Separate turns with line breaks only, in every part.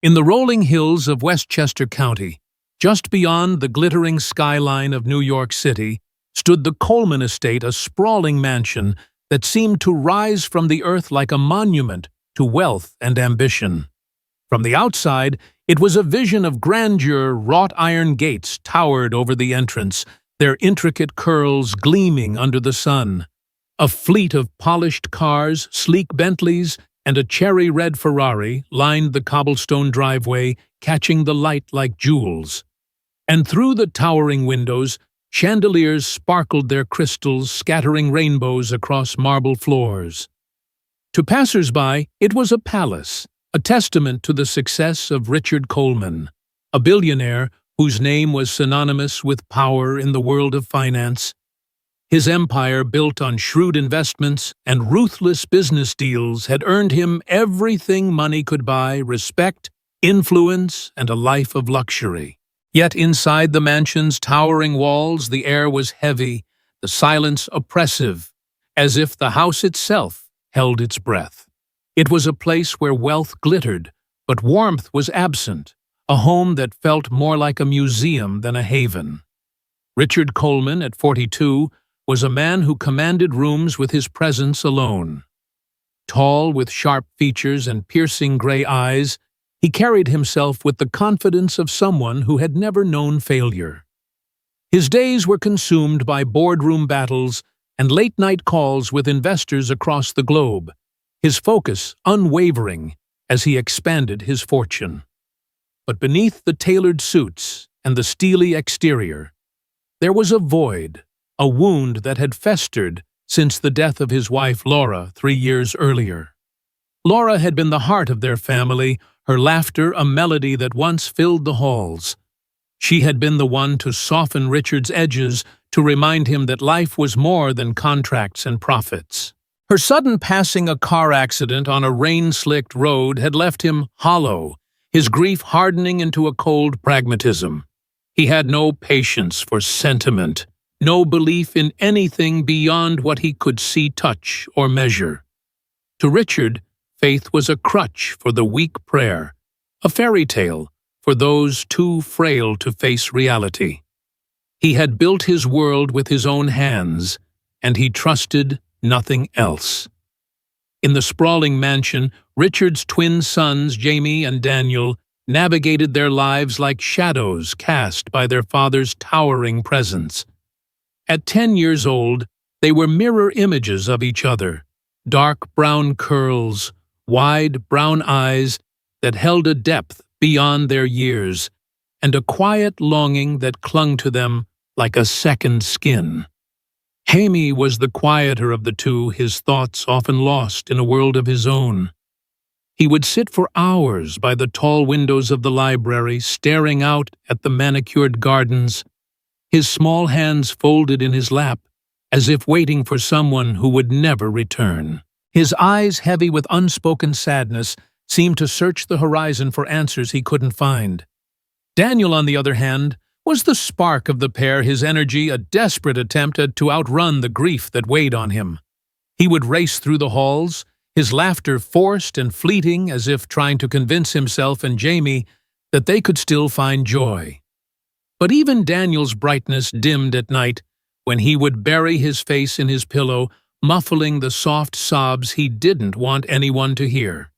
In the rolling hills of Westchester County, just beyond the glittering skyline of New York City, stood the Coleman estate, a sprawling mansion that seemed to rise from the earth like a monument to wealth and ambition. From the outside, it was a vision of grandeur. Wrought iron gates towered over the entrance, their intricate curls gleaming under the sun. A fleet of polished cars, sleek Bentleys, and a cherry-red Ferrari lined the cobblestone driveway, catching the light like jewels. And through the towering windows, chandeliers sparkled their crystals, scattering rainbows across marble floors. To passers-by, it was a palace, a testament to the success of Richard Coleman, a billionaire whose name was synonymous with power in the world of finance. His empire, built on shrewd investments and ruthless business deals, had earned him everything money could buy: respect, influence, and a life of luxury. Yet inside the mansion's towering walls, the air was heavy, the silence oppressive, as if the house itself held its breath. It was a place where wealth glittered, but warmth was absent, a home that felt more like a museum than a haven. Richard Coleman, at 42, was a man who commanded rooms with his presence alone. Tall, with sharp features and piercing gray eyes, he carried himself with the confidence of someone who had never known failure. His days were consumed by boardroom battles and late-night calls with investors across the globe, his focus unwavering as he expanded his fortune. But beneath the tailored suits and the steely exterior, there was a void, a wound that had festered since the death of his wife Laura 3 years earlier. Laura had been the heart of their family, her laughter a melody that once filled the halls. She had been the one to soften Richard's edges, to remind him that life was more than contracts and profits. Her sudden passing a car accident on a rain-slicked road had left him hollow, his grief hardening into a cold pragmatism. He had no patience for sentiment, no belief in anything beyond what he could see, touch, or measure. To Richard, faith was a crutch for the weak prayer, a fairy tale for those too frail to face reality. He had built his world with his own hands, and he trusted nothing else. In the sprawling mansion, Richard's twin sons, Jamie and Daniel, navigated their lives like shadows cast by their father's towering presence. At 10 years old, they were mirror images of each other, dark brown curls, wide brown eyes that held a depth beyond their years, and a quiet longing that clung to them like a second skin. Jamie was the quieter of the two, his thoughts often lost in a world of his own. He would sit for hours by the tall windows of the library, staring out at the manicured gardens, his small hands folded in his lap, as if waiting for someone who would never return. His eyes, heavy with unspoken sadness, seemed to search the horizon for answers he couldn't find. Daniel, on the other hand, was the spark of the pair, his energy a desperate attempt to outrun the grief that weighed on him. He would race through the halls, his laughter forced and fleeting, as if trying to convince himself and Jamie that they could still find joy. But even Daniel's brightness dimmed at night, when he would bury his face in his pillow, muffling the soft sobs he didn't want anyone to hear.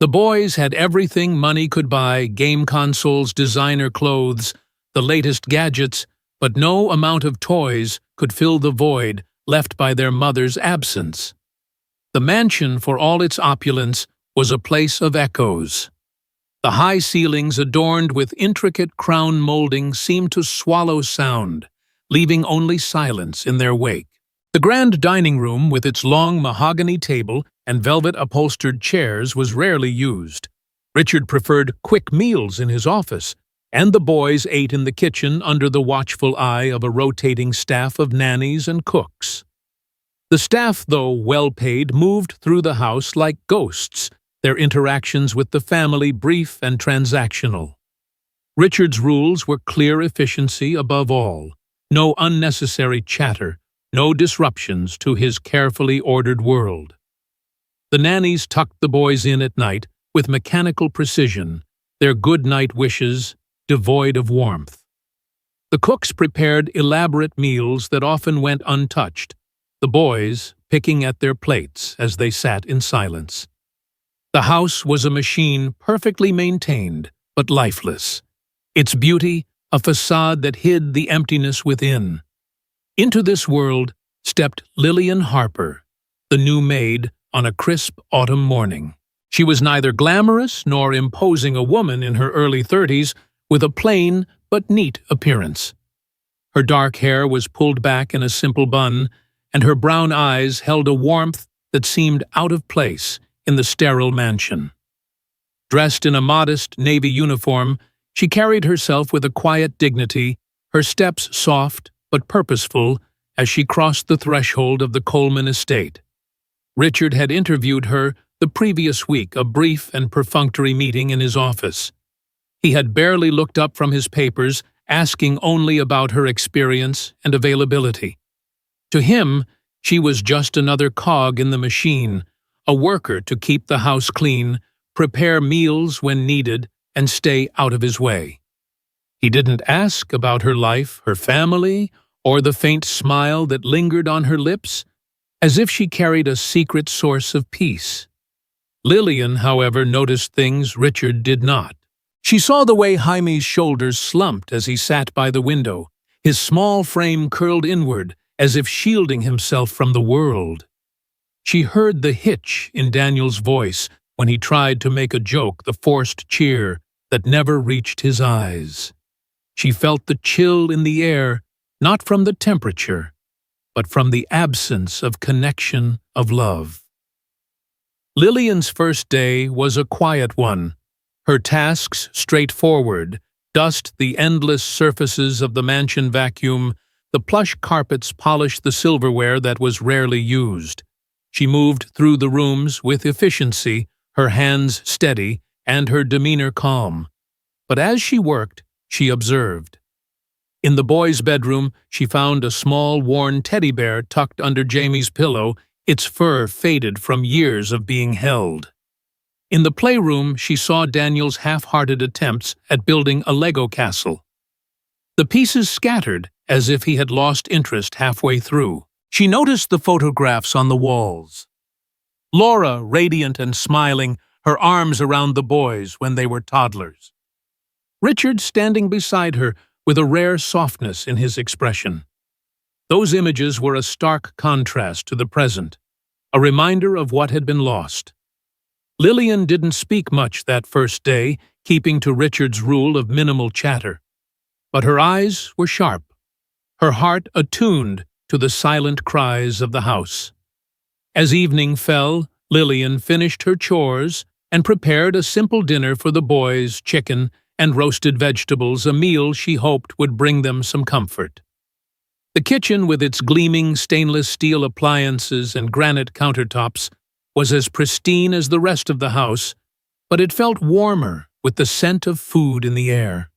The boys had everything money could buy: game consoles, designer clothes, the latest gadgets, but no amount of toys could fill the void left by their mother's absence. The mansion, for all its opulence, was a place of echoes. The high ceilings, adorned with intricate crown molding, seemed to swallow sound, leaving only silence in their wake. The grand dining room, with its long mahogany table and velvet-upholstered chairs, was rarely used. Richard preferred quick meals in his office, and the boys ate in the kitchen under the watchful eye of a rotating staff of nannies and cooks. The staff, though well-paid, moved through the house like ghosts, their interactions with the family brief and transactional. Richard's rules were clear efficiency above all, no unnecessary chatter, no disruptions to his carefully ordered world. The nannies tucked the boys in at night with mechanical precision, their good-night wishes devoid of warmth. The cooks prepared elaborate meals that often went untouched, the boys picking at their plates as they sat in silence. The house was a machine perfectly maintained, but lifeless, its beauty a facade that hid the emptiness within. Into this world stepped Lillian Harper, the new maid, on a crisp autumn morning. She was neither glamorous nor imposing, a woman in her early 30s with a plain but neat appearance. Her dark hair was pulled back in a simple bun, and her brown eyes held a warmth that seemed out of place in the sterile mansion. Dressed in a modest navy uniform, she carried herself with a quiet dignity, her steps soft but purposeful as she crossed the threshold of the Coleman estate. Richard had interviewed her the previous week, a brief and perfunctory meeting in his office. He had barely looked up from his papers, asking only about her experience and availability. To him, she was just another cog in the machine, a worker to keep the house clean, prepare meals when needed, and stay out of his way. He didn't ask about her life, her family, or the faint smile that lingered on her lips, as if she carried a secret source of peace. Lillian, however, noticed things Richard did not. She saw the way Jaime's shoulders slumped as he sat by the window, his small frame curled inward, as if shielding himself from the world. She heard the hitch in Daniel's voice when he tried to make a joke, the forced cheer that never reached his eyes. She felt the chill in the air, not from the temperature, but from the absence of connection, of love. Lillian's first day was a quiet one, her tasks straightforward: dust the endless surfaces of the mansion vacuum, the plush carpets polish the silverware that was rarely used. She moved through the rooms with efficiency, her hands steady and her demeanor calm. But as she worked, she observed. In the boys' bedroom, she found a small, worn teddy bear tucked under Jamie's pillow, its fur faded from years of being held. In the playroom, she saw Daniel's half-hearted attempts at building a Lego castle. The pieces scattered, as if he had lost interest halfway through. She noticed the photographs on the walls. Laura, radiant and smiling, her arms around the boys when they were toddlers. Richard standing beside her with a rare softness in his expression. Those images were a stark contrast to the present, a reminder of what had been lost. Lillian didn't speak much that first day, keeping to Richard's rule of minimal chatter. But her eyes were sharp, her heart attuned to the silent cries of the house. As evening fell, Lillian finished her chores and prepared a simple dinner for the boys, chicken and roasted vegetables, a meal she hoped would bring them some comfort. The kitchen, with its gleaming stainless steel appliances and granite countertops, was as pristine as the rest of the house, but it felt warmer with the scent of food in the air.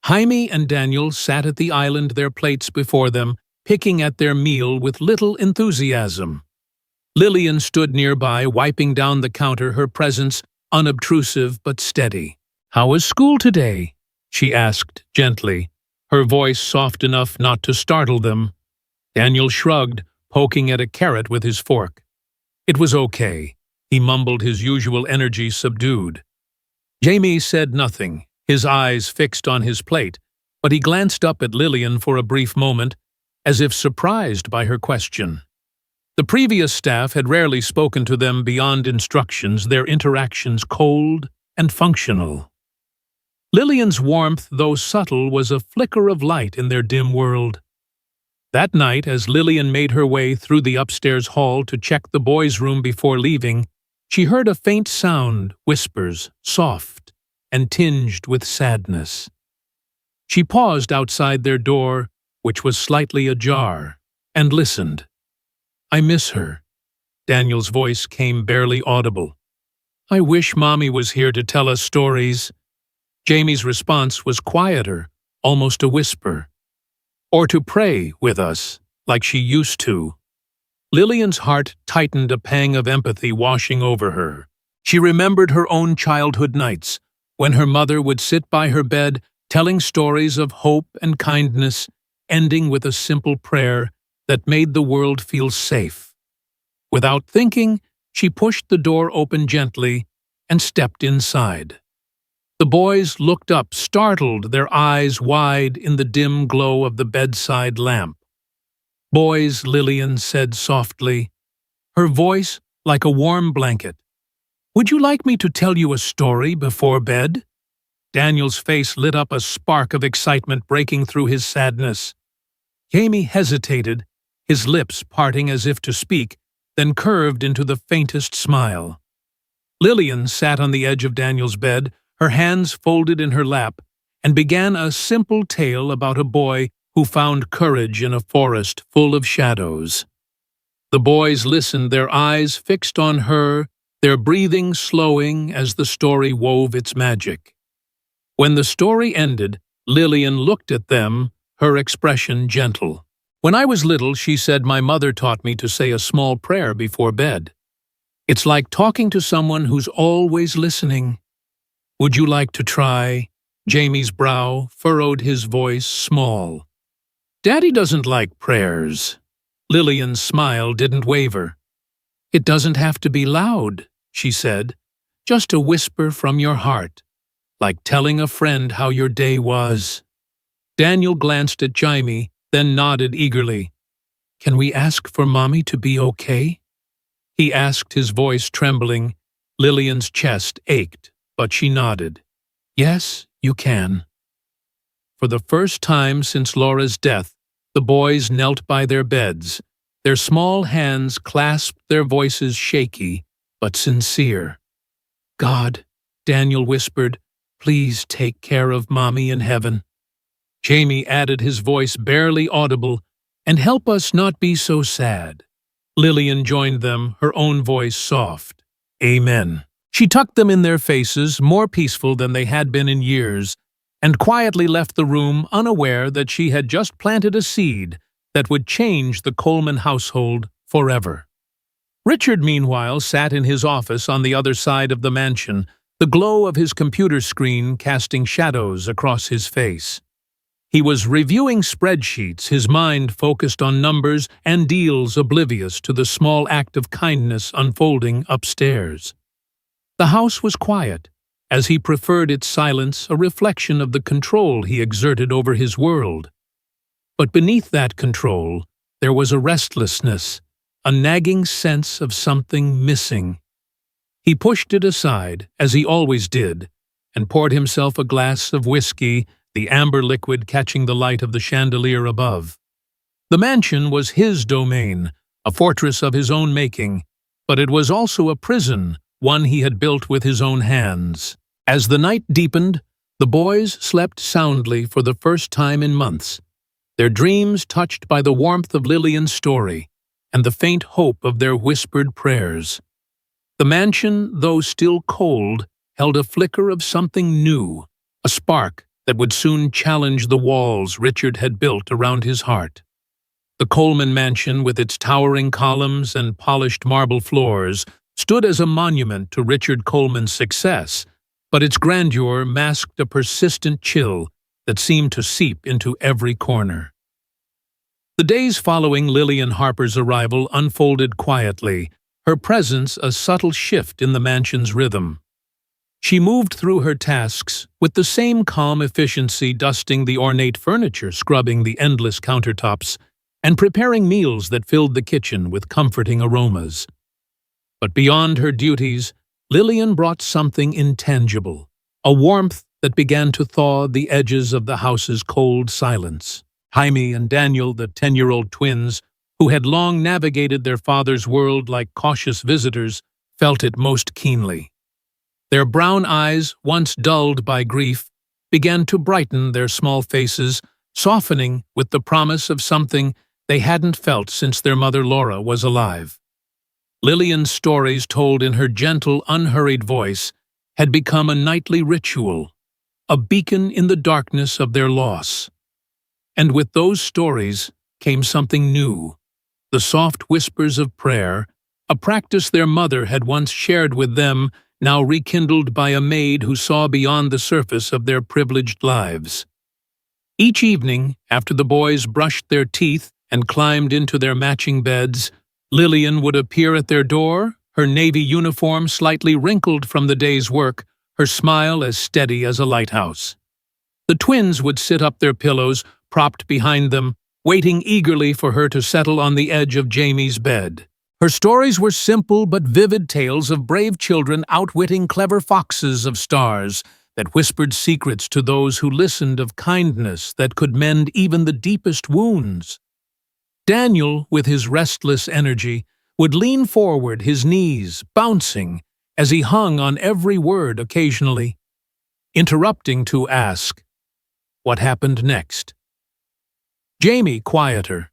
Jaime and Daniel sat at the island, their plates before them, picking at their meal with little enthusiasm. Lillian stood nearby, wiping down the counter, her presence unobtrusive but steady. "How was school today?" she asked gently, her voice soft enough not to startle them. Daniel shrugged, poking at a carrot with his fork. "It was okay," he mumbled, his usual energy subdued. Jaime said nothing, his eyes fixed on his plate, but he glanced up at Lillian for a brief moment, as if surprised by her question. The previous staff had rarely spoken to them beyond instructions, their interactions cold and functional. Lillian's warmth, though subtle, was a flicker of light in their dim world. That night, as Lillian made her way through the upstairs hall to check the boys' room before leaving, she heard a faint sound, whispers, soft and tinged with sadness. She paused outside their door, which was slightly ajar, and listened. "I miss her." Daniel's voice came barely audible. "I wish Mommy was here to tell us stories." Jamie's response was quieter, almost a whisper. "Or to pray with us, like she used to." Lillian's heart tightened, a pang of empathy washing over her. She remembered her own childhood nights, when her mother would sit by her bed telling stories of hope and kindness, ending with a simple prayer that made the world feel safe. Without thinking, she pushed the door open gently and stepped inside. The boys looked up, startled, their eyes wide in the dim glow of the bedside lamp. "Boys," Lillian said softly, her voice like a warm blanket, "would you like me to tell you a story before bed?" Daniel's face lit up, a spark of excitement breaking through his sadness. Jamie hesitated, his lips parting as if to speak, then curved into the faintest smile. Lillian sat on the edge of Daniel's bed, her hands folded in her lap, and began a simple tale about a boy who found courage in a forest full of shadows. The boys listened, their eyes fixed on her, their breathing slowing as the story wove its magic. When the story ended, Lillian looked at them, her expression gentle. "When I was little," she said, "my mother taught me to say a small prayer before bed. It's like talking to someone who's always listening. Would you like to try?" Jamie's brow furrowed, his voice small. "Daddy doesn't like prayers." Lillian's smile didn't waver. "It doesn't have to be loud," she said. "Just a whisper from your heart, like telling a friend how your day was." Daniel glanced at Jamie, then nodded eagerly. "Can we ask for Mommy to be okay?" he asked, his voice trembling. Lillian's chest ached, but she nodded. "Yes, you can." For the first time since Laura's death, the boys knelt by their beds, their small hands clasped, their voices shaky but sincere. "God," Daniel whispered, "please take care of Mommy in heaven." Jamie added, his voice barely audible, "and help us not be so sad." Lillian joined them, her own voice soft. "Amen." She tucked them in their faces, more peaceful than they had been in years, and quietly left the room, unaware that she had just planted a seed that would change the Coleman household forever. Richard, meanwhile, sat in his office on the other side of the mansion, the glow of his computer screen casting shadows across his face. He was reviewing spreadsheets, his mind focused on numbers and deals, oblivious to the small act of kindness unfolding upstairs. The house was quiet, as he preferred its silence, a reflection of the control he exerted over his world. But beneath that control, there was a restlessness, a nagging sense of something missing. He pushed it aside, as he always did, and poured himself a glass of whiskey, the amber liquid catching the light of the chandelier above. The mansion was his domain, a fortress of his own making, but it was also a prison, one he had built with his own hands. As the night deepened, the boys slept soundly for the first time in months, their dreams touched by the warmth of Lillian's story and the faint hope of their whispered prayers. The mansion, though still cold, held a flicker of something new, a spark that would soon challenge the walls Richard had built around his heart. The Coleman mansion, with its towering columns and polished marble floors, stood as a monument to Richard Coleman's success, but its grandeur masked a persistent chill that seemed to seep into every corner. The days following Lillian Harper's arrival unfolded quietly, her presence a subtle shift in the mansion's rhythm. She moved through her tasks with the same calm efficiency, dusting the ornate furniture, scrubbing the endless countertops, and preparing meals that filled the kitchen with comforting aromas. But beyond her duties, Lillian brought something intangible, a warmth that began to thaw the edges of the house's cold silence. Jaime and Daniel, the 10-year-old twins, who had long navigated their father's world like cautious visitors, felt it most keenly. Their brown eyes, once dulled by grief, began to brighten, their small faces softening with the promise of something they hadn't felt since their mother Laura was alive. Lillian's stories, told in her gentle, unhurried voice, had become a nightly ritual, a beacon in the darkness of their loss. And with those stories came something new, the soft whispers of prayer, a practice their mother had once shared with them now rekindled by a maid who saw beyond the surface of their privileged lives. Each evening, after the boys brushed their teeth and climbed into their matching beds, Lillian would appear at their door, her navy uniform slightly wrinkled from the day's work, her smile as steady as a lighthouse. The twins would sit up their pillows, propped behind them, waiting eagerly for her to settle on the edge of Jamie's bed. Her stories were simple but vivid tales of brave children outwitting clever foxes of stars that whispered secrets to those who listened, of kindness that could mend even the deepest wounds. Daniel, with his restless energy, would lean forward, his knees bouncing as he hung on every word occasionally, interrupting to ask, "What happened next?" Jamie, quieter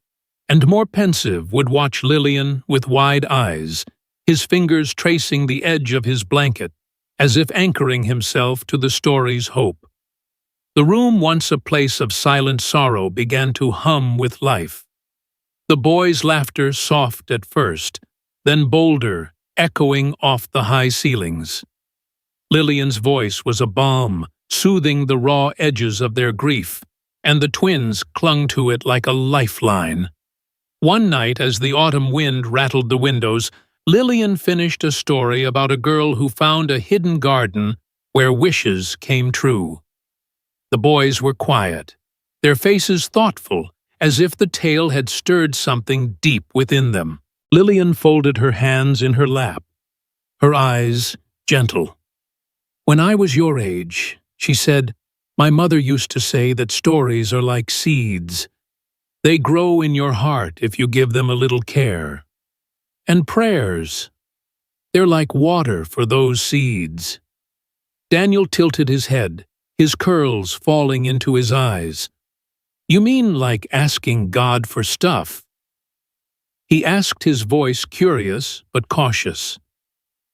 and more pensive, would watch Lillian with wide eyes, his fingers tracing the edge of his blanket, as if anchoring himself to the story's hope. The room, once a place of silent sorrow, began to hum with life. The boys' laughter, soft at first, then bolder, echoing off the high ceilings. Lillian's voice was a balm, soothing the raw edges of their grief, and the twins clung to it like a lifeline. One night, as the autumn wind rattled the windows, Lillian finished a story about a girl who found a hidden garden where wishes came true. The boys were quiet, their faces thoughtful, as if the tale had stirred something deep within them. Lillian folded her hands in her lap, her eyes gentle. "When I was your age," she said, "my mother used to say that stories are like seeds. They grow in your heart if you give them a little care. And prayers, they're like water for those seeds." Daniel tilted his head, his curls falling into his eyes. "You mean like asking God for stuff?" He asked, his voice curious but cautious.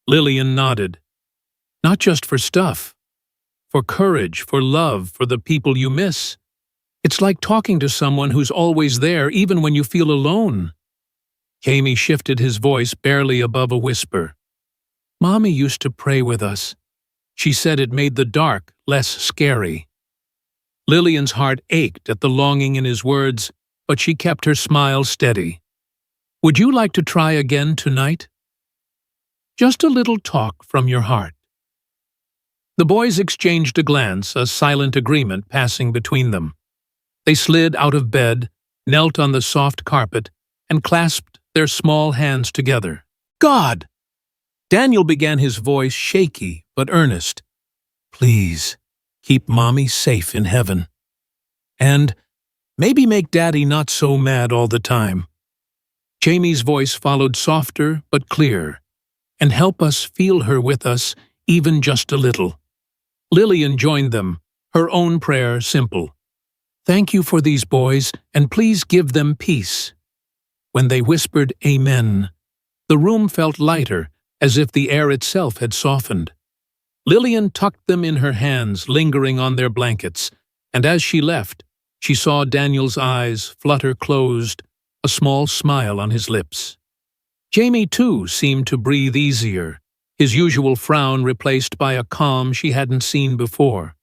Lillian nodded. "Not just for stuff. For courage, for love, for the people you miss. It's like talking to someone who's always there, even when you feel alone." Jamie shifted his voice barely above a whisper. "Mommy used to pray with us. She said it made the dark less scary." Lillian's heart ached at the longing in his words, but she kept her smile steady. "Would you like to try again tonight? Just a little talk from your heart." The boys exchanged a glance, a silent agreement passing between them. They slid out of bed, knelt on the soft carpet, and clasped their small hands together. "God!" Daniel began, his voice shaky but earnest. "Please, keep Mommy safe in heaven. And maybe make Daddy not so mad all the time." Jamie's voice followed, softer but clear. "And help us feel her with us, even just a little." Lillian joined them, her own prayer simple. "Thank you for these boys, and please give them peace." When they whispered "Amen," the room felt lighter, as if the air itself had softened. Lillian tucked them in her hands, lingering on their blankets, and as she left, she saw Daniel's eyes flutter closed, a small smile on his lips. Jamie, too, seemed to breathe easier, his usual frown replaced by a calm she hadn't seen before.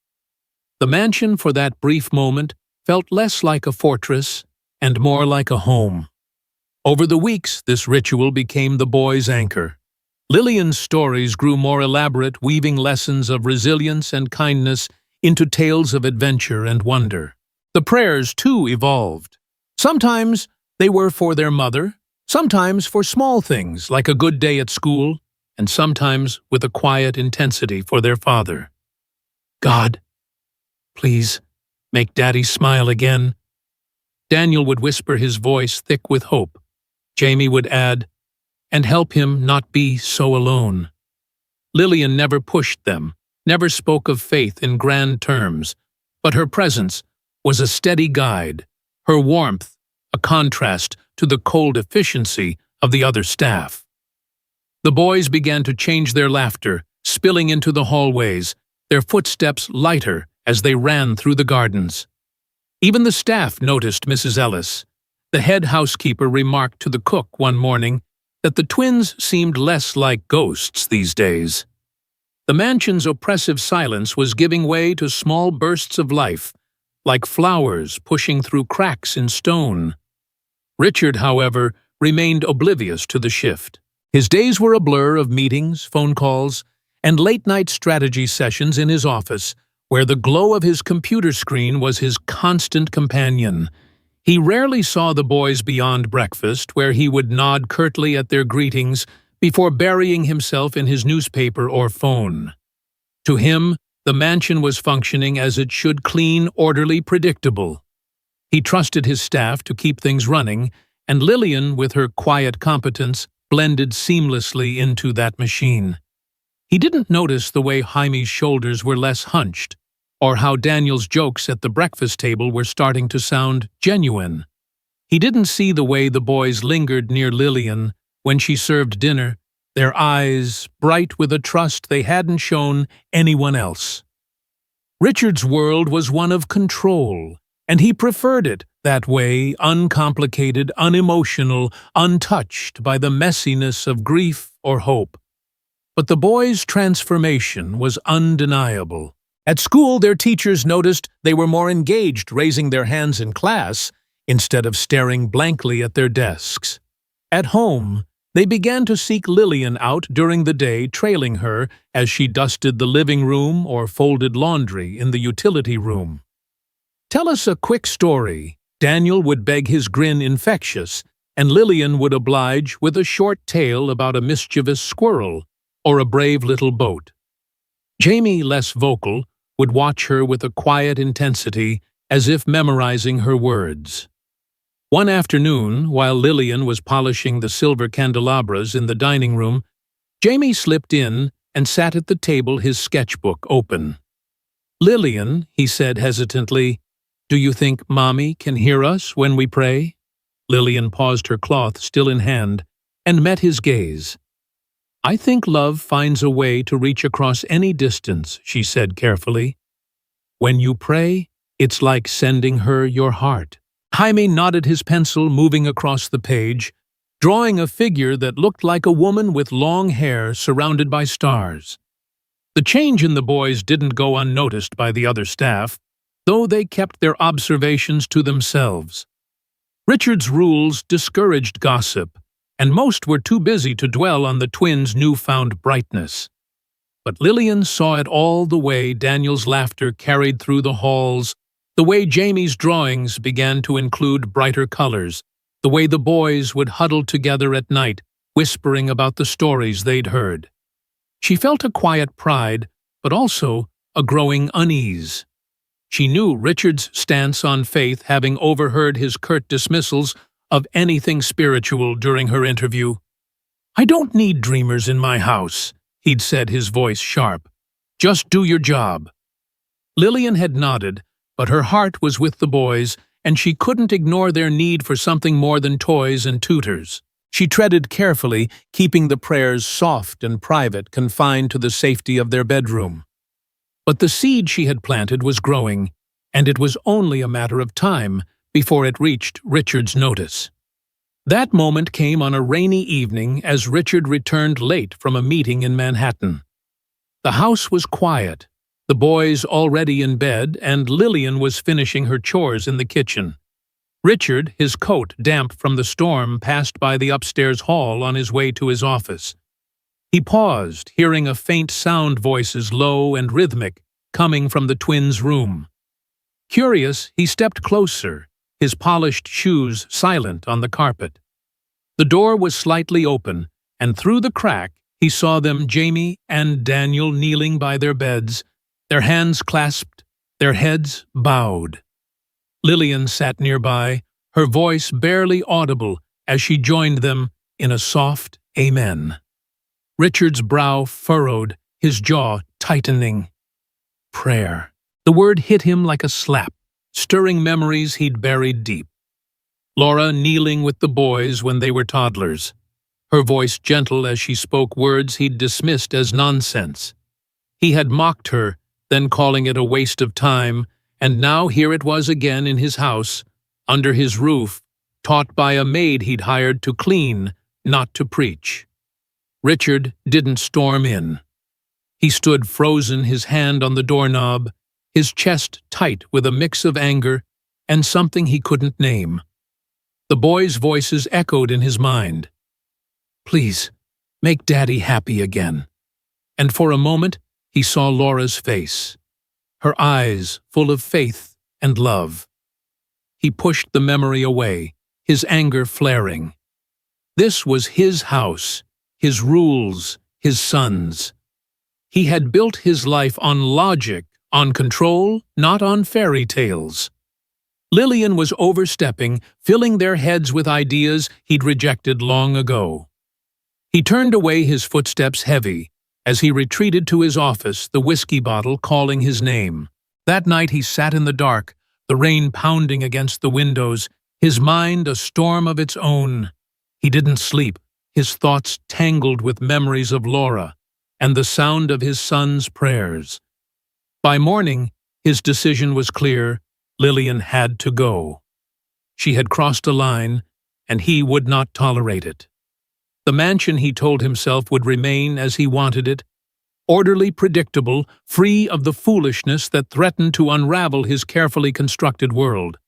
The mansion, for that brief moment, felt less like a fortress and more like a home. Over the weeks, this ritual became the boys' anchor. Lillian's stories grew more elaborate, weaving lessons of resilience and kindness into tales of adventure and wonder. The prayers, too, evolved. Sometimes they were for their mother, sometimes for small things like a good day at school, and sometimes with a quiet intensity for their father. "God, please, make Daddy smile again." Daniel would whisper, his voice thick with hope. Jamie would add, "And help him not be so alone." Lillian never pushed them, never spoke of faith in grand terms, but her presence was a steady guide, her warmth a contrast to the cold efficiency of the other staff. The boys began to change their laughter, spilling into the hallways, their footsteps lighter as they ran through the gardens. Even the staff noticed Mrs. Ellis. The head housekeeper remarked to the cook one morning that the twins seemed less like ghosts these days. The mansion's oppressive silence was giving way to small bursts of life, like flowers pushing through cracks in stone. Richard, however, remained oblivious to the shift. His days were a blur of meetings, phone calls, and late-night strategy sessions in his office, where the glow of his computer screen was his constant companion. He rarely saw the boys beyond breakfast, where he would nod curtly at their greetings before burying himself in his newspaper or phone. To him, the mansion was functioning as it should: clean, orderly, predictable. He trusted his staff to keep things running, and Lillian, with her quiet competence, blended seamlessly into that machine. He didn't notice the way Jaime's shoulders were less hunched, or how Daniel's jokes at the breakfast table were starting to sound genuine. He didn't see the way the boys lingered near Lillian when she served dinner, their eyes bright with a trust they hadn't shown anyone else. Richard's world was one of control, and he preferred it that way: uncomplicated, unemotional, untouched by the messiness of grief or hope. But the boys' transformation was undeniable. At school, their teachers noticed they were more engaged, raising their hands in class instead of staring blankly at their desks. At home, they began to seek Lillian out during the day, trailing her as she dusted the living room or folded laundry in the utility room. "Tell us a quick story." Daniel would beg, his grin infectious, and Lillian would oblige with a short tale about a mischievous squirrel or a brave little boat. Jaime, less vocal, would watch her with a quiet intensity, as if memorizing her words. One afternoon, while Lillian was polishing the silver candelabras in the dining room, Jaime slipped in and sat at the table, his sketchbook open. "Lillian," he said hesitantly, "do you think Mommy can hear us when we pray?" Lillian paused, her cloth still in hand, and met his gaze. "I think love finds a way to reach across any distance," she said carefully. "When you pray, it's like sending her your heart." Jaime nodded, his pencil moving across the page, drawing a figure that looked like a woman with long hair surrounded by stars. The change in the boys didn't go unnoticed by the other staff, though they kept their observations to themselves. Richard's rules discouraged gossip, and most were too busy to dwell on the twins' newfound brightness. But Lillian saw it all: the way Daniel's laughter carried through the halls, the way Jaime's drawings began to include brighter colors, the way the boys would huddle together at night, whispering about the stories they'd heard. She felt a quiet pride, but also a growing unease. She knew Richard's stance on faith, having overheard his curt dismissals of anything spiritual during her interview. "I don't need dreamers in my house," he'd said, his voice sharp. "Just do your job." Lillian had nodded, but her heart was with the boys, and she couldn't ignore their need for something more than toys and tutors. She treaded carefully, keeping the prayers soft and private, confined to the safety of their bedroom. But the seed she had planted was growing, and it was only a matter of time before it reached Richard's notice. That moment came on a rainy evening as Richard returned late from a meeting in Manhattan. The house was quiet, the boys already in bed, and Lillian was finishing her chores in the kitchen. Richard, his coat damp from the storm, passed by the upstairs hall on his way to his office. He paused, hearing a faint sound, voices low and rhythmic, coming from the twins' room. Curious, he stepped closer, his polished shoes silent on the carpet. The door was slightly open, and through the crack he saw them, Jaime and Daniel, kneeling by their beds, their hands clasped, their heads bowed. Lillian sat nearby, her voice barely audible as she joined them in a soft amen. Richard's brow furrowed, his jaw tightening. Prayer. The word hit him like a slap, stirring memories he'd buried deep. Laura kneeling with the boys when they were toddlers, her voice gentle as she spoke words he'd dismissed as nonsense. He had mocked her, then calling it a waste of time, and now here it was again in his house, under his roof, taught by a maid he'd hired to clean, not to preach. Richard didn't storm in. He stood frozen, his hand on the doorknob, his chest tight with a mix of anger and something he couldn't name. The boys' voices echoed in his mind. "Please, make Daddy happy again." And for a moment, he saw Laura's face, her eyes full of faith and love. He pushed the memory away, his anger flaring. This was his house, his rules, his sons. He had built his life on logic, on control, not on fairy tales. Lillian was overstepping, filling their heads with ideas he'd rejected long ago. He turned away, his footsteps heavy, as he retreated to his office, the whiskey bottle calling his name. That night he sat in the dark, the rain pounding against the windows, his mind a storm of its own. He didn't sleep, his thoughts tangled with memories of Laura and the sound of his son's prayers. By morning, his decision was clear. Lillian had to go. She had crossed a line, and he would not tolerate it. The mansion, he told himself, would remain as he wanted it, orderly, predictable, free of the foolishness that threatened to unravel his carefully constructed world.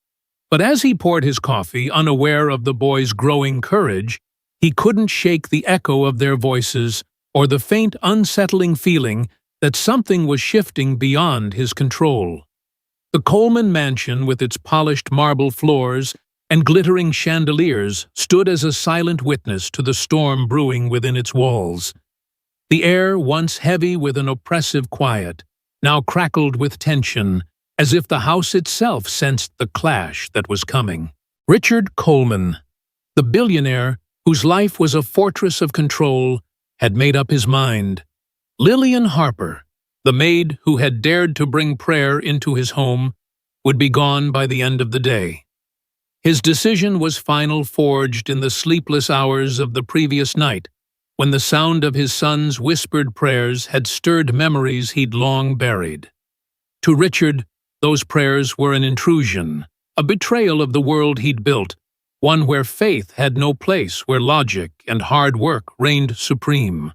But as he poured his coffee, unaware of the boys' growing courage, he couldn't shake the echo of their voices or the faint, unsettling feeling that something was shifting beyond his control. The Coleman mansion, with its polished marble floors and glittering chandeliers, stood as a silent witness to the storm brewing within its walls. The air, once heavy with an oppressive quiet, now crackled with tension, as if the house itself sensed the clash that was coming. Richard Coleman, the billionaire whose life was a fortress of control, had made up his mind. Lillian Harper, the maid who had dared to bring prayer into his home, would be gone by the end of the day. His decision was final, forged in the sleepless hours of the previous night, when the sound of his son's whispered prayers had stirred memories he'd long buried. To Richard, those prayers were an intrusion, a betrayal of the world he'd built, one where faith had no place, where logic and hard work reigned supreme.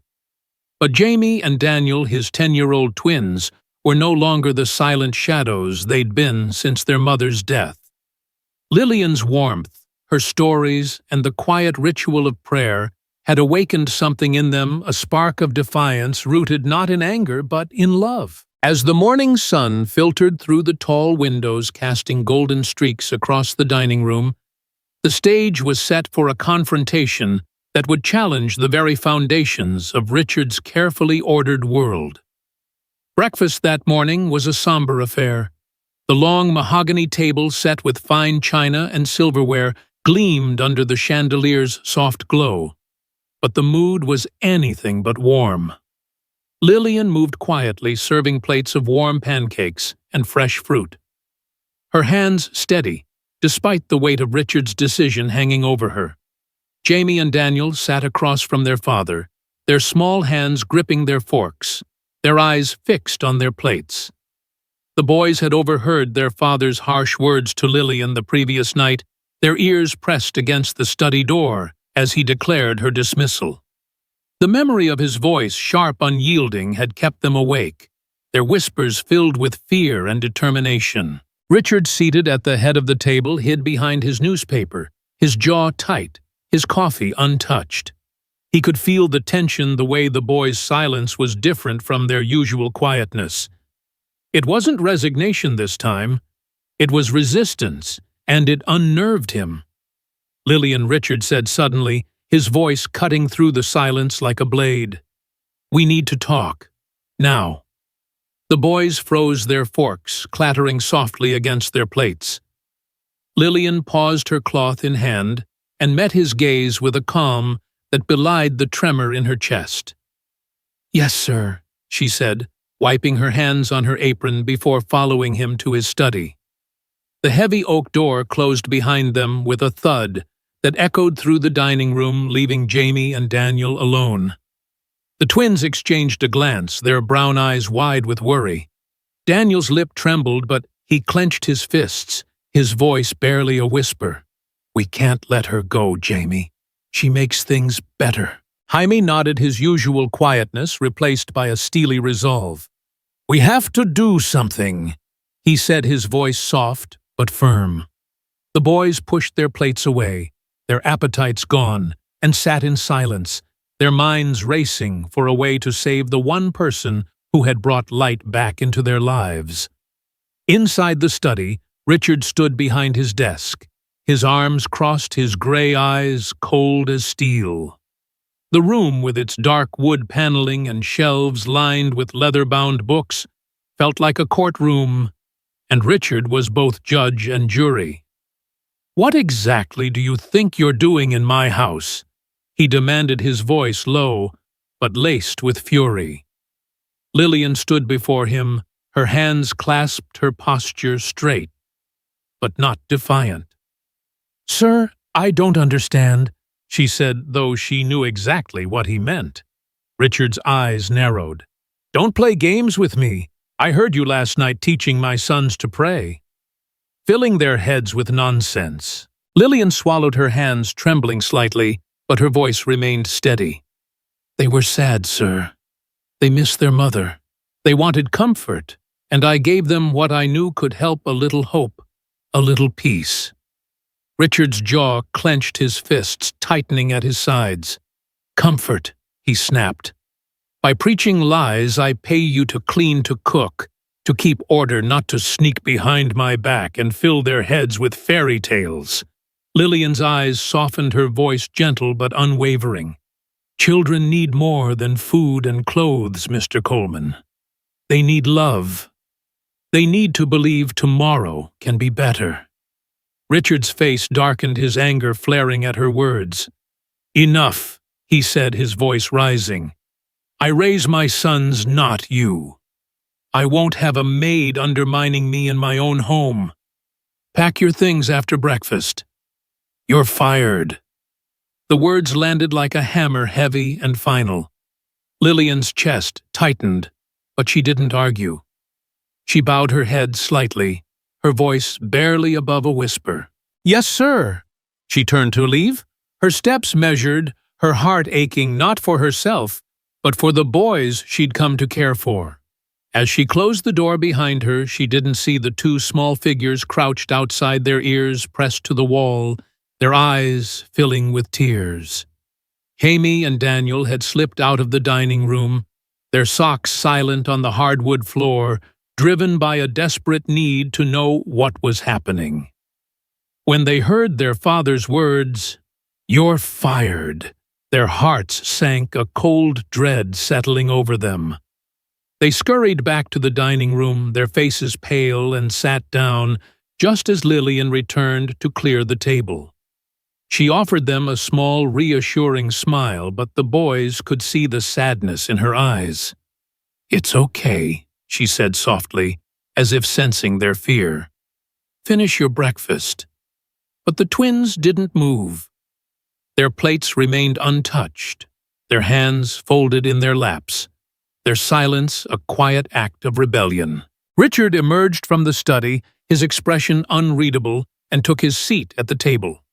But Jamie and Daniel, his 10-year-old twins, were no longer the silent shadows they'd been since their mother's death. Lillian's warmth, her stories, and the quiet ritual of prayer had awakened something in them, a spark of defiance rooted not in anger but in love. As the morning sun filtered through the tall windows, casting golden streaks across the dining room, the stage was set for a confrontation that would challenge the very foundations of Richard's carefully ordered world. Breakfast that morning was a somber affair. The long mahogany table set with fine china and silverware gleamed under the chandelier's soft glow, but the mood was anything but warm. Lillian moved quietly, serving plates of warm pancakes and fresh fruit. Her hands steady, despite the weight of Richard's decision hanging over her. Jamie and Daniel sat across from their father, their small hands gripping their forks, their eyes fixed on their plates. The boys had overheard their father's harsh words to Lillian the previous night, their ears pressed against the study door as he declared her dismissal. The memory of his voice, sharp, unyielding, had kept them awake, their whispers filled with fear and determination. Richard, seated at the head of the table, hid behind his newspaper, his jaw tight, his coffee untouched. He could feel the tension, the way the boys' silence was different from their usual quietness. It wasn't resignation this time. It was resistance, and it unnerved him. Lillian, Richard said suddenly, his voice cutting through the silence like a blade. "We need to talk. Now." The boys froze, their forks clattering softly against their plates. Lillian paused, her cloth in hand, and met his gaze with a calm that belied the tremor in her chest. "Yes, sir," she said, wiping her hands on her apron before following him to his study. The heavy oak door closed behind them with a thud that echoed through the dining room, leaving Jamie and Daniel alone. The twins exchanged a glance, their brown eyes wide with worry. Daniel's lip trembled, but he clenched his fists, his voice barely a whisper. "We can't let her go, Jamie. She makes things better." Jaime nodded, his usual quietness replaced by a steely resolve. "We have to do something," he said, his voice soft but firm. The boys pushed their plates away, their appetites gone, and sat in silence, their minds racing for a way to save the one person who had brought light back into their lives. Inside the study, Richard stood behind his desk, his arms crossed, his gray eyes cold as steel. The room, with its dark wood paneling and shelves lined with leather-bound books, felt like a courtroom, and Richard was both judge and jury. "What exactly do you think you're doing in my house?" he demanded, his voice low, but laced with fury. Lillian stood before him, her hands clasped, her posture straight, but not defiant. "Sir, I don't understand," she said, though she knew exactly what he meant. Richard's eyes narrowed. "Don't play games with me. I heard you last night teaching my sons to pray." Filling their heads with nonsense. Lillian swallowed, her hands trembling slightly, but her voice remained steady. "They were sad, sir. They missed their mother. They wanted comfort, and I gave them what I knew could help, a little hope, a little peace." Richard's jaw clenched, his fists tightening at his sides. "Comfort," he snapped. "By preaching lies, I pay you to clean, to cook, to keep order, not to sneak behind my back and fill their heads with fairy tales." Lillian's eyes softened, her voice gentle but unwavering. "Children need more than food and clothes, Mr. Coleman. They need love. They need to believe tomorrow can be better." Richard's face darkened, his anger flaring at her words. "Enough," he said, his voice rising. "I raise my sons, not you. I won't have a maid undermining me in my own home. Pack your things after breakfast. You're fired." The words landed like a hammer, heavy and final. Lillian's chest tightened, but she didn't argue. She bowed her head slightly, her voice barely above a whisper. "Yes, sir." She turned to leave, her steps measured, her heart aching not for herself, but for the boys she'd come to care for. As she closed the door behind her, she didn't see the two small figures crouched outside, their ears pressed to the wall, their eyes filling with tears. Jaime and Daniel had slipped out of the dining room, their socks silent on the hardwood floor, driven by a desperate need to know what was happening. When they heard their father's words, "You're fired," their hearts sank, a cold dread settling over them. They scurried back to the dining room, their faces pale, and sat down just as Lillian returned to clear the table. She offered them a small, reassuring smile, but the boys could see the sadness in her eyes. "It's okay," she said softly, as if sensing their fear. "Finish your breakfast." But the twins didn't move. Their plates remained untouched, their hands folded in their laps, their silence a quiet act of rebellion. Richard emerged from the study, his expression unreadable, and took his seat at the table.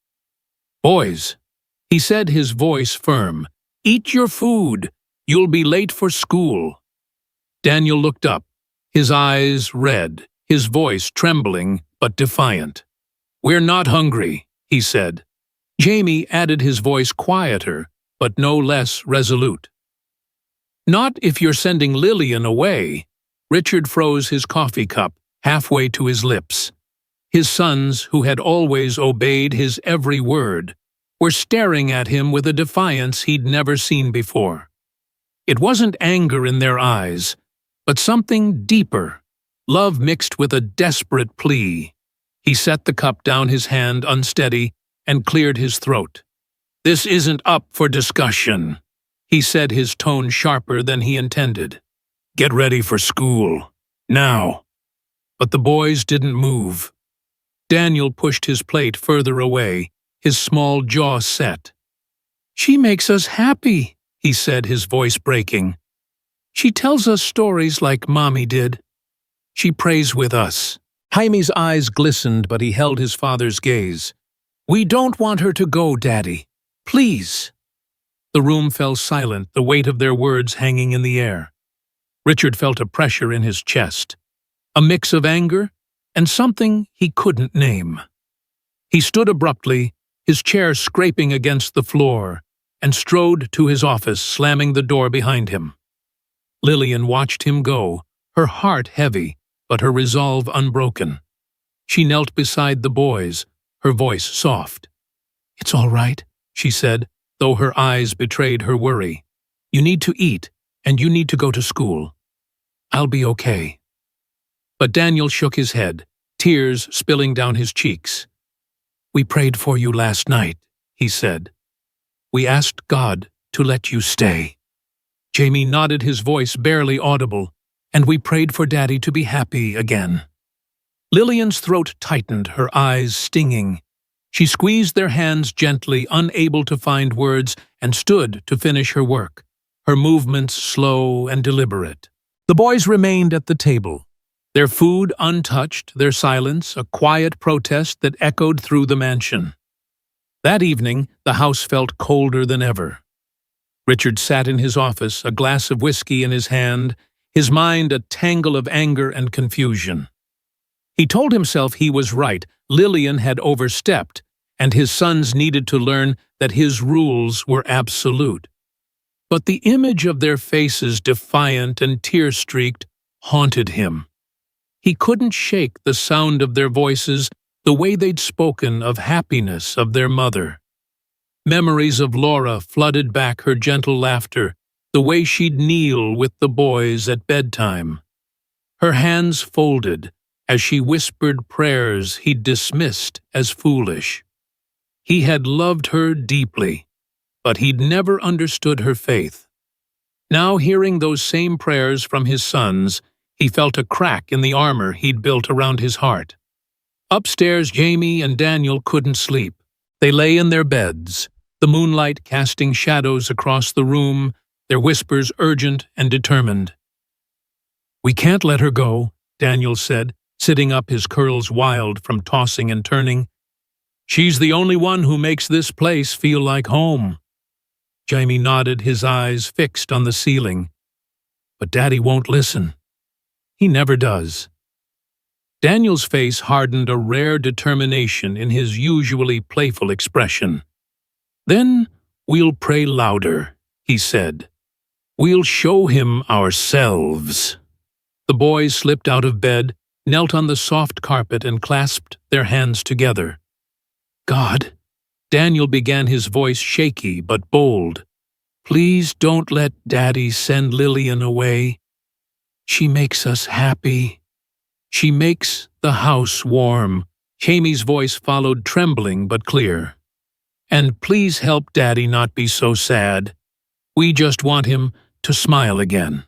"Boys," he said, his voice firm, "eat your food. You'll be late for school." Daniel looked up, his eyes red, his voice trembling but defiant. "We're not hungry," he said. Jaime added, his voice quieter, but no less resolute. "Not if you're sending Lillian away." Richard froze his coffee cup halfway to his lips. His sons, who had always obeyed his every word, were staring at him with a defiance he'd never seen before. It wasn't anger in their eyes, but something deeper, love mixed with a desperate plea. He set the cup down, his hand unsteady, and cleared his throat. "This isn't up for discussion," he said, his tone sharper than he intended. "Get ready for school. Now." But the boys didn't move. Daniel pushed his plate further away, his small jaw set. "She makes us happy," he said, his voice breaking. "She tells us stories like Mommy did. She prays with us." Jaime's eyes glistened, but he held his father's gaze. "We don't want her to go, Daddy. Please." The room fell silent, the weight of their words hanging in the air. Richard felt a pressure in his chest, a mix of anger and something he couldn't name. He stood abruptly, his chair scraping against the floor, and strode to his office, slamming the door behind him. Lillian watched him go, her heart heavy, but her resolve unbroken. She knelt beside the boys, her voice soft. "It's all right," she said, though her eyes betrayed her worry. "You need to eat, and you need to go to school. I'll be okay." But Daniel shook his head, tears spilling down his cheeks. "We prayed for you last night," he said. "We asked God to let you stay." Jamie nodded, his voice barely audible, "And we prayed for Daddy to be happy again." Lillian's throat tightened, her eyes stinging. She squeezed their hands gently, unable to find words, and stood to finish her work, her movements slow and deliberate. The boys remained at the table, their food untouched, their silence a quiet protest that echoed through the mansion. That evening, the house felt colder than ever. Richard sat in his office, a glass of whiskey in his hand, his mind a tangle of anger and confusion. He told himself he was right. Lillian had overstepped, and his sons needed to learn that his rules were absolute. But the image of their faces, defiant and tear-streaked, haunted him. He couldn't shake the sound of their voices, the way they'd spoken of happiness, of their mother. Memories of Laura flooded back, her gentle laughter, the way she'd kneel with the boys at bedtime. Her hands folded as she whispered prayers he'd dismissed as foolish. He had loved her deeply, but he'd never understood her faith. Now, hearing those same prayers from his sons, he felt a crack in the armor he'd built around his heart. Upstairs, Jamie and Daniel couldn't sleep. They lay in their beds, the moonlight casting shadows across the room, their whispers urgent and determined. "We can't let her go," Daniel said, sitting up, his curls wild from tossing and turning. "She's the only one who makes this place feel like home." Jamie nodded, his eyes fixed on the ceiling. "But Daddy won't listen. He never does." Daniel's face hardened, a rare determination in his usually playful expression. "Then we'll pray louder," he said. "We'll show him ourselves." The boys slipped out of bed, knelt on the soft carpet, and clasped their hands together. "God," Daniel began, his voice shaky but bold, "please don't let Daddy send Lillian away. She makes us happy. She makes the house warm." Jamie's voice followed, trembling but clear. "And please help Daddy not be so sad. We just want him to smile again."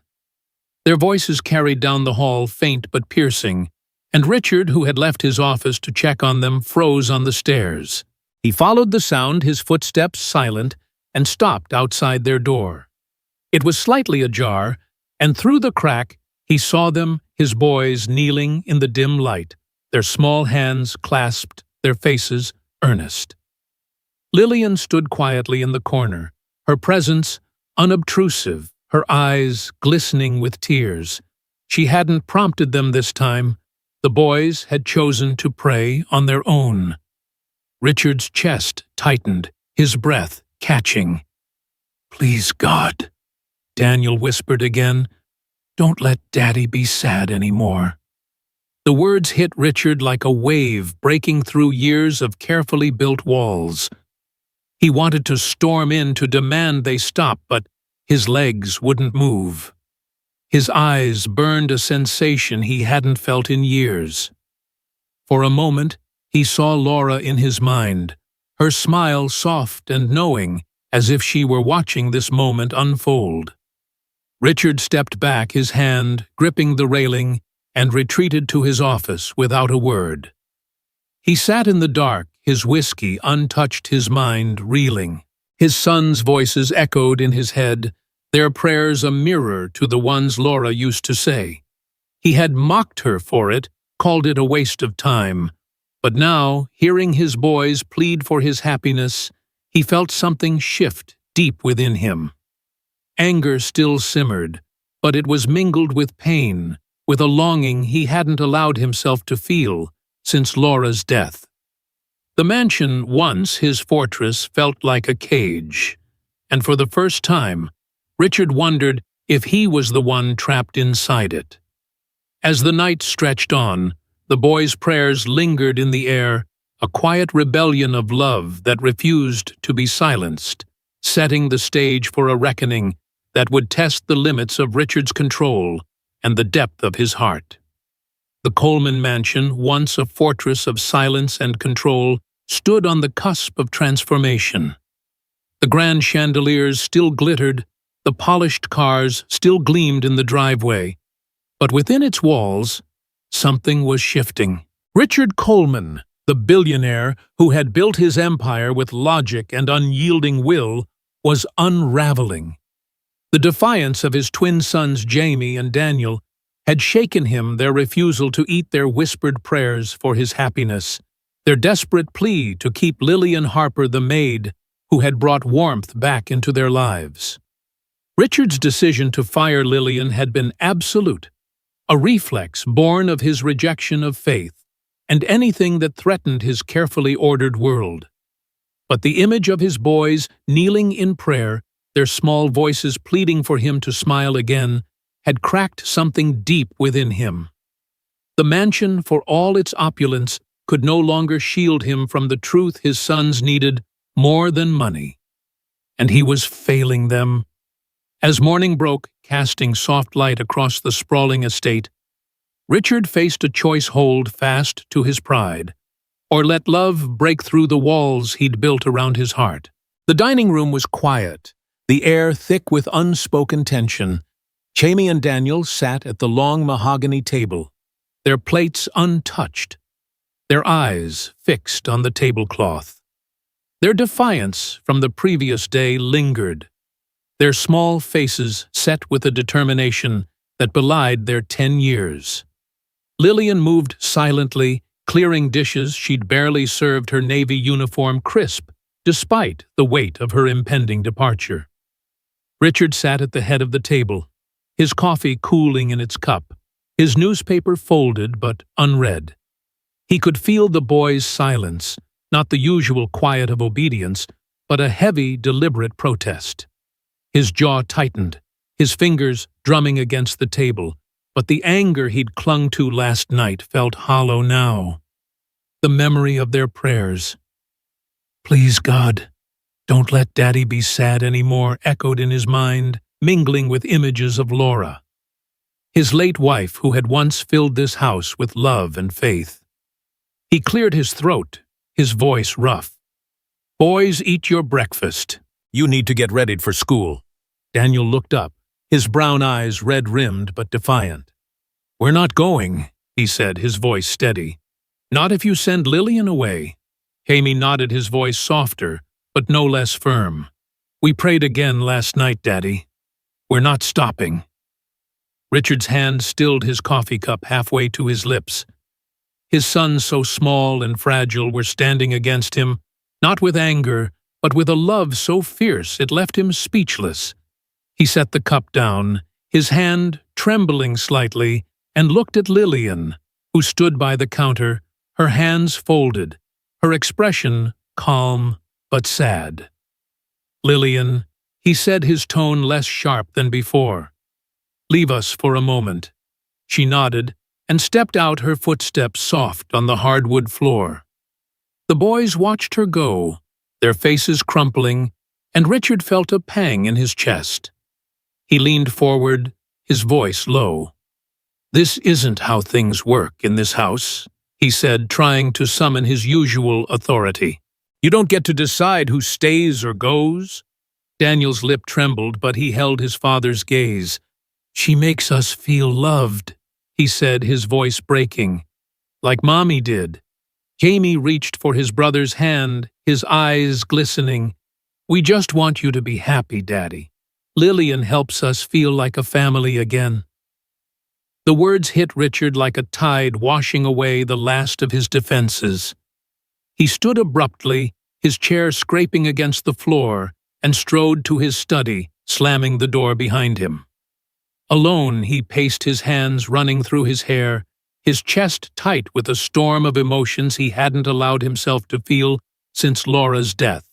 Their voices carried down the hall, faint but piercing, and Richard, who had left his office to check on them, froze on the stairs. He followed the sound, his footsteps silent, and stopped outside their door. It was slightly ajar, and through the crack he saw them, his boys, kneeling in the dim light, their small hands clasped, their faces earnest. Lillian stood quietly in the corner, her presence unobtrusive, her eyes glistening with tears. She hadn't prompted them this time. The boys had chosen to pray on their own. Richard's chest tightened, his breath catching. "Please, God," Daniel whispered again, "don't let Daddy be sad anymore." The words hit Richard like a wave breaking through years of carefully built walls. He wanted to storm in to demand they stop, but his legs wouldn't move. His eyes burned a sensation he hadn't felt in years. For a moment, he saw Laura in his mind, her smile soft and knowing, as if she were watching this moment unfold. Richard stepped back, his hand gripping the railing, and retreated to his office without a word. He sat in the dark, his whiskey untouched, his mind reeling. His sons' voices echoed in his head, their prayers a mirror to the ones Laura used to say. He had mocked her for it, called it a waste of time. But now, hearing his boys plead for his happiness, he felt something shift deep within him. Anger still simmered, but it was mingled with pain, with a longing he hadn't allowed himself to feel since Laura's death. The mansion, once his fortress, felt like a cage, and for the first time, Richard wondered if he was the one trapped inside it. As the night stretched on, the boy's prayers lingered in the air, a quiet rebellion of love that refused to be silenced, setting the stage for a reckoning that would test the limits of Richard's control and the depth of his heart. The Coleman mansion, once a fortress of silence and control, stood on the cusp of transformation. The grand chandeliers still glittered, the polished cars still gleamed in the driveway, but within its walls, something was shifting. Richard Coleman, the billionaire who had built his empire with logic and unyielding will, was unraveling. The defiance of his twin sons Jamie and Daniel had shaken him, their refusal to eat their whispered prayers for his happiness, their desperate plea to keep Lillian Harper the maid who had brought warmth back into their lives. Richard's decision to fire Lillian had been absolute, a reflex born of his rejection of faith and anything that threatened his carefully ordered world. But the image of his boys kneeling in prayer, their small voices pleading for him to smile again, had cracked something deep within him. The mansion, for all its opulence, could no longer shield him from the truth his sons needed more than money. And he was failing them. As morning broke, casting soft light across the sprawling estate, Richard faced a choice: hold fast to his pride, or let love break through the walls he'd built around his heart. The dining room was quiet, the air thick with unspoken tension. Jamie and Daniel sat at the long mahogany table, their plates untouched, their eyes fixed on the tablecloth. Their defiance from the previous day lingered, their small faces set with a determination that belied their 10 years. Lillian moved silently, clearing dishes she'd barely served her Navy uniform crisp, despite the weight of her impending departure. Richard sat at the head of the table, his coffee cooling in its cup, his newspaper folded but unread. He could feel the boy's silence, not the usual quiet of obedience, but a heavy, deliberate protest. His jaw tightened, his fingers drumming against the table, but the anger he'd clung to last night felt hollow now. The memory of their prayers. "Please, God, don't let Daddy be sad anymore," echoed in his mind, mingling with images of Laura, his late wife who had once filled this house with love and faith. He cleared his throat, his voice rough. "Boys, eat your breakfast. You need to get ready for school." Daniel looked up, his brown eyes red-rimmed but defiant. "We're not going," he said, his voice steady. "Not if you send Lillian away." Jamie nodded, his voice softer, but no less firm. "We prayed again last night, Daddy. We're not stopping." Richard's hand stilled his coffee cup halfway to his lips. His sons, so small and fragile, were standing against him, not with anger, but with a love so fierce it left him speechless. He set the cup down, his hand trembling slightly, and looked at Lillian, who stood by the counter, her hands folded, her expression calm but sad. "Lillian," he said, his tone less sharp than before, "leave us for a moment." She nodded and stepped out, her footsteps soft on the hardwood floor. The boys watched her go, their faces crumpling, and Richard felt a pang in his chest. He leaned forward, his voice low. "This isn't how things work in this house," he said, trying to summon his usual authority. "You don't get to decide who stays or goes." Daniel's lip trembled, but he held his father's gaze. "She makes us feel loved," he said, his voice breaking. "Like Mommy did." Jamie reached for his brother's hand, his eyes glistening. "We just want you to be happy, Daddy. Lillian helps us feel like a family again." The words hit Richard like a tide, washing away the last of his defenses. He stood abruptly, his chair scraping against the floor, and strode to his study, slamming the door behind him. Alone, he paced, his hands running through his hair, his chest tight with a storm of emotions he hadn't allowed himself to feel since Laura's death.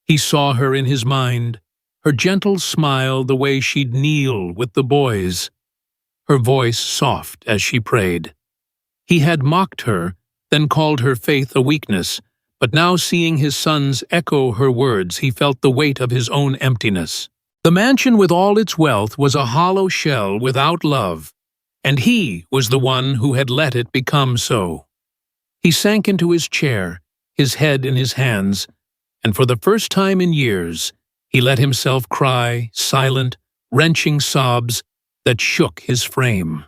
He saw her in his mind, her gentle smile, the way she'd kneel with the boys, her voice soft as she prayed. He had mocked her, then called her faith a weakness, but now seeing his sons echo her words, he felt the weight of his own emptiness. The mansion with all its wealth was a hollow shell without love, and he was the one who had let it become so. He sank into his chair, his head in his hands, and for the first time in years, he let himself cry, silent, wrenching sobs that shook his frame.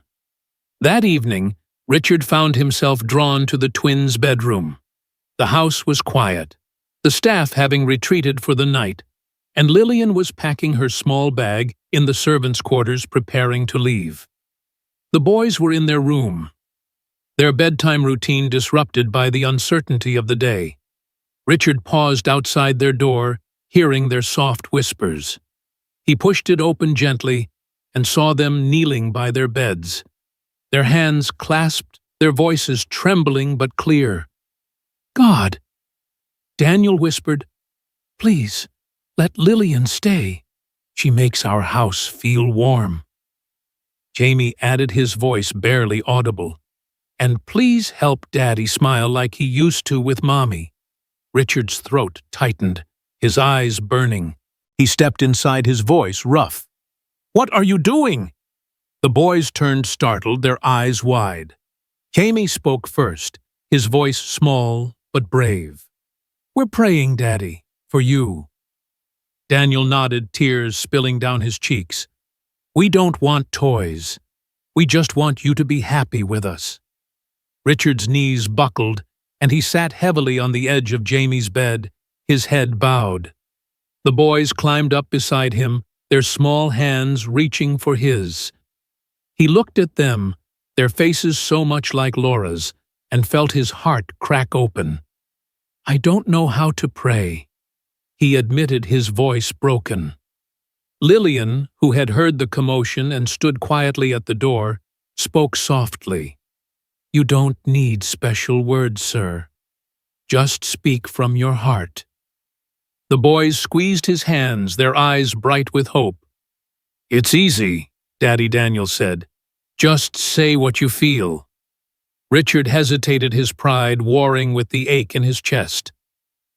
That evening, Richard found himself drawn to the twins' bedroom. The house was quiet, the staff having retreated for the night, and Lillian was packing her small bag in the servants' quarters, preparing to leave. The boys were in their room, their bedtime routine disrupted by the uncertainty of the day. Richard paused outside their door, hearing their soft whispers. He pushed it open gently and saw them kneeling by their beds, their hands clasped, their voices trembling but clear. "God," Daniel whispered, "please, let Lillian stay. She makes our house feel warm." Jamie added, his voice barely audible, "And please help Daddy smile like he used to with Mommy." Richard's throat tightened, his eyes burning. He stepped inside, his voice rough. "What are you doing?" The boys turned startled, their eyes wide. Jamie spoke first, his voice small but brave. "We're praying, Daddy, for you." Daniel nodded, tears spilling down his cheeks. "We don't want toys. We just want you to be happy with us." Richard's knees buckled, and he sat heavily on the edge of Jamie's bed, his head bowed. The boys climbed up beside him, their small hands reaching for his. He looked at them, their faces so much like Laura's, and felt his heart crack open. "I don't know how to pray," he admitted, his voice broken. Lillian, who had heard the commotion and stood quietly at the door, spoke softly. "You don't need special words, sir. Just speak from your heart." The boys squeezed his hands, their eyes bright with hope. "It's easy," Daddy Daniel said. "Just say what you feel." Richard hesitated, his pride warring with the ache in his chest.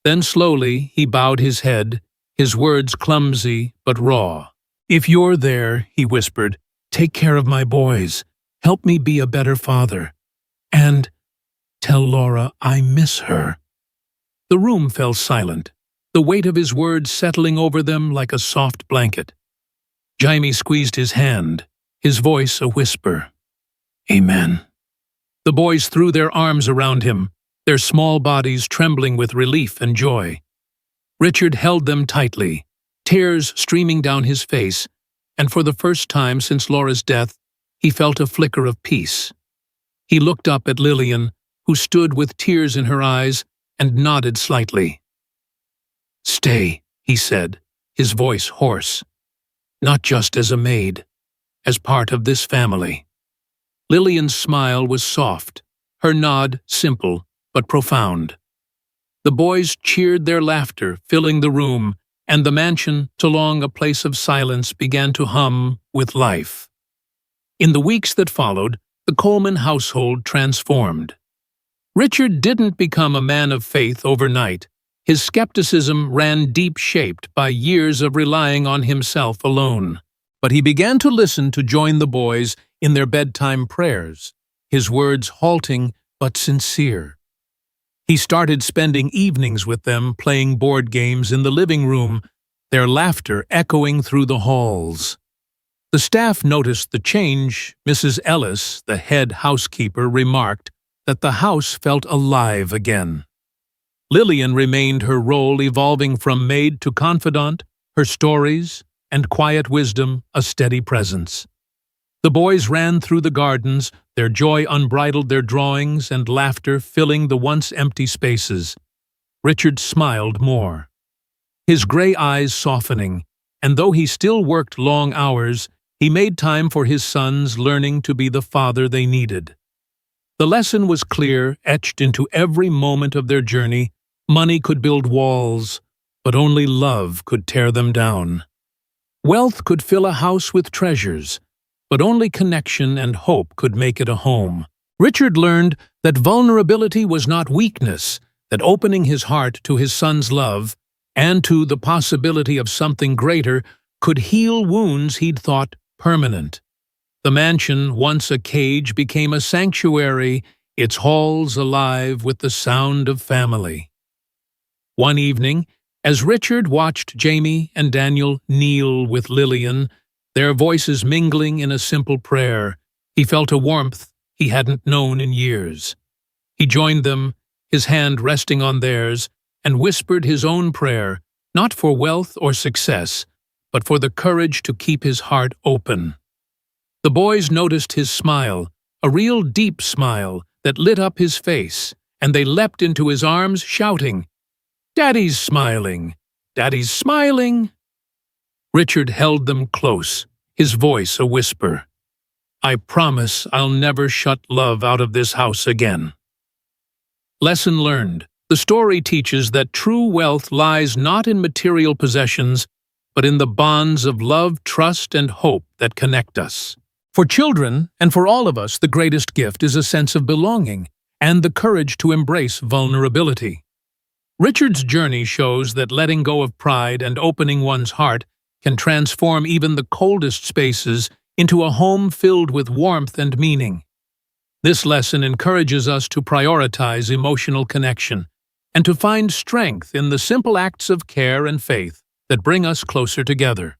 Then slowly he bowed his head, his words clumsy but raw. "If you're there," he whispered, "take care of my boys. Help me be a better father. And tell Laura I miss her." The room fell silent, the weight of his words settling over them like a soft blanket. Jamie squeezed his hand, his voice a whisper. "Amen." The boys threw their arms around him, their small bodies trembling with relief and joy. Richard held them tightly, tears streaming down his face, and for the first time since Laura's death, he felt a flicker of peace. He looked up at Lillian, who stood with tears in her eyes, and nodded slightly. "Stay," he said, his voice hoarse. "Not just as a maid, as part of this family." Lillian's smile was soft, her nod simple but profound. The boys cheered, their laughter filling the room, and the mansion, so long a place of silence, began to hum with life. In the weeks that followed, the Coleman household transformed. Richard didn't become a man of faith overnight. His skepticism ran deep, shaped by years of relying on himself alone. But he began to listen, to join the boys in their bedtime prayers, his words halting but sincere. He started spending evenings with them, playing board games in the living room, their laughter echoing through the halls. The staff noticed the change. Mrs. Ellis, the head housekeeper, remarked that the house felt alive again. Lillian remained, her role evolving from maid to confidant, her stories and quiet wisdom a steady presence. The boys ran through the gardens, their joy unbridled, their drawings and laughter filling the once empty spaces. Richard smiled more. his gray eyes softening, and though he still worked long hours, he made time for his sons, learning to be the father they needed. The lesson was clear, etched into every moment of their journey. Money could build walls, but only love could tear them down. Wealth could fill a house with treasures, but only connection and hope could make it a home. Richard learned that vulnerability was not weakness, that opening his heart to his son's love and to the possibility of something greater could heal wounds he'd thought permanent. The mansion, once a cage, became a sanctuary, its halls alive with the sound of family. One evening, as Richard watched Jamie and Daniel kneel with Lillian, their voices mingling in a simple prayer, he felt a warmth he hadn't known in years. He joined them, his hand resting on theirs, and whispered his own prayer, not for wealth or success, but for the courage to keep his heart open. The boys noticed his smile, a real deep smile that lit up his face, and they leapt into his arms, shouting, "Daddy's smiling! Daddy's smiling!" Richard held them close, his voice a whisper. "I promise I'll never shut love out of this house again." Lesson learned. The story teaches that true wealth lies not in material possessions, but in the bonds of love, trust, and hope that connect us. For children, and for all of us, the greatest gift is a sense of belonging and the courage to embrace vulnerability. Richard's journey shows that letting go of pride and opening one's heart can transform even the coldest spaces into a home filled with warmth and meaning. This lesson encourages us to prioritize emotional connection and to find strength in the simple acts of care and faith that bring us closer together.